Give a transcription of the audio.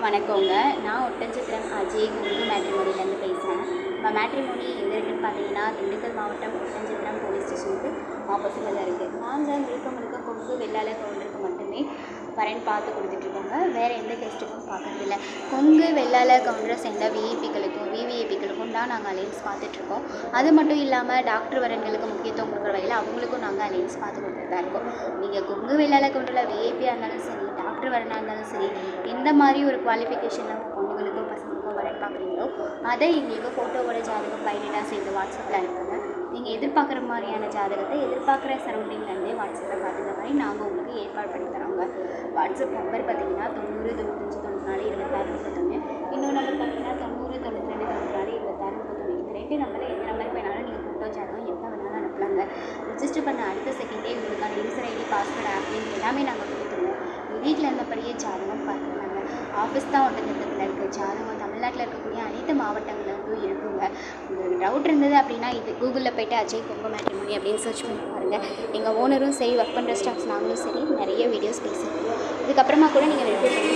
வணக்கங்க. நான் ஒட்டன்சத்திரம் அஜய் கொங்கு மேட்ரிமோனிலேருந்து பேசுகிறேன். நம்ம மேட்ரிமோனி எங்கே இருக்குதுன்னு பார்த்தீங்கன்னா, திண்டுக்கல் மாவட்டம் ஒட்டன்சத்திரம் போலீஸ் ஸ்டேஷனுக்கு ஆப்போசிட்டில் தான் இருக்குது. நாங்கள் முழுக்க கொங்கு வெள்ளாள கவுண்டருக்கு மட்டுமே வரேன் பார்த்து கொடுத்துட்ருக்கோங்க. வேறு எந்த கெஸ்ட்டுக்கும் பார்க்குறதில்ல. கொங்கு வெள்ளாள கவுண்டரை சேர்ந்த விஐபிக்களுக்கும் விவிஐபிக்களுக்கும் தான் நாங்கள் அலைன்ஸ் பார்த்துட்ருக்கோம். அது மட்டும் இல்லாமல் டாக்டர் வரன்களுக்கு முக்கியத்துவம் கொடுக்குற வகையில் அவங்களுக்கும் நாங்கள் அலைன்ஸ் பார்த்து கொடுத்துட்டு தான் இருக்கோம். நீங்கள் கொங்கு வெள்ளாள கவுண்டரில் விஐபியாக இருந்தாலும் சரி, டாக்டர் வரனாக இருந்தாலும் சரி, எந்த மாதிரி ஒரு குவாலிஃபிகேஷனில் பொண்ணுங்களுக்கோ பசங்களுக்கோ வரன் பார்க்குறீங்களோ அதை எங்களுக்கு ஃபோட்டோவோட ஜாதகம் பைலட்டாக சேர்ந்து வாட்ஸ்அப்பில் அனுப்புங்க. நீங்கள் எதிர்பார்க்குற மாதிரியான ஜாதகத்தை எதிர்பார்க்குற சரௌண்டிங்லேருந்தே வாட்ஸ்அப்பில் பார்த்துக்க மாதிரி நாங்கள் உங்களுக்கு ஏற்பாடு பண்ணி தரோங்க. வாட்ஸ்அப் நம்பர் பார்த்தீங்கன்னா 90 95 94 26 31. இன்னொரு நம்பர் பார்த்தீங்கன்னா 90 92 94 26 31. இந்த 2 நம்பரில் எந்த நம்பருக்கு வேணாலும் நீங்கள் ஃபோட்டோ ஜாதகம் எப்போ வேணாலும் அனுப்பலாங்க. ரிஜிஸ்டர் பண்ண அடுத்த செகண்டே உங்களுக்கான யூசர் ஐடி பாஸ்வேர்டு ஆப்லிங் எல்லாமே நாங்கள் கொடுத்துருவோம். வீட்டில் இருந்தபடியே ஜாதகம் பார்த்துக்கலாங்க. ஆஃபீஸ் தான் ஒட்டஞ்சத்திரத்தில் இருக்குது. ஜாதகம் தமிழ்நாட்டில் இருக்கக்கூடிய அனைத்து மாவட்டங்களிலும் இருக்குங்க. உங்களுக்கு டவுட் இருந்தது அப்படின்னா இது கூகுளில் போய்ட்டு அஜய் கொங்கு மேட்ரிமோனி அப்படின்னு சர்ச் பண்ணி பாருங்கள். எங்கள் ஓனரும் சரி, ஒர்க் பண்ணுற ஸ்டாஃப்ஸ் நாங்களும் சரி நிறைய வீடியோஸ் பேசியிருக்கோம். இதுக்கப்புறமா கூட நீங்கள் ரெடி பண்ணி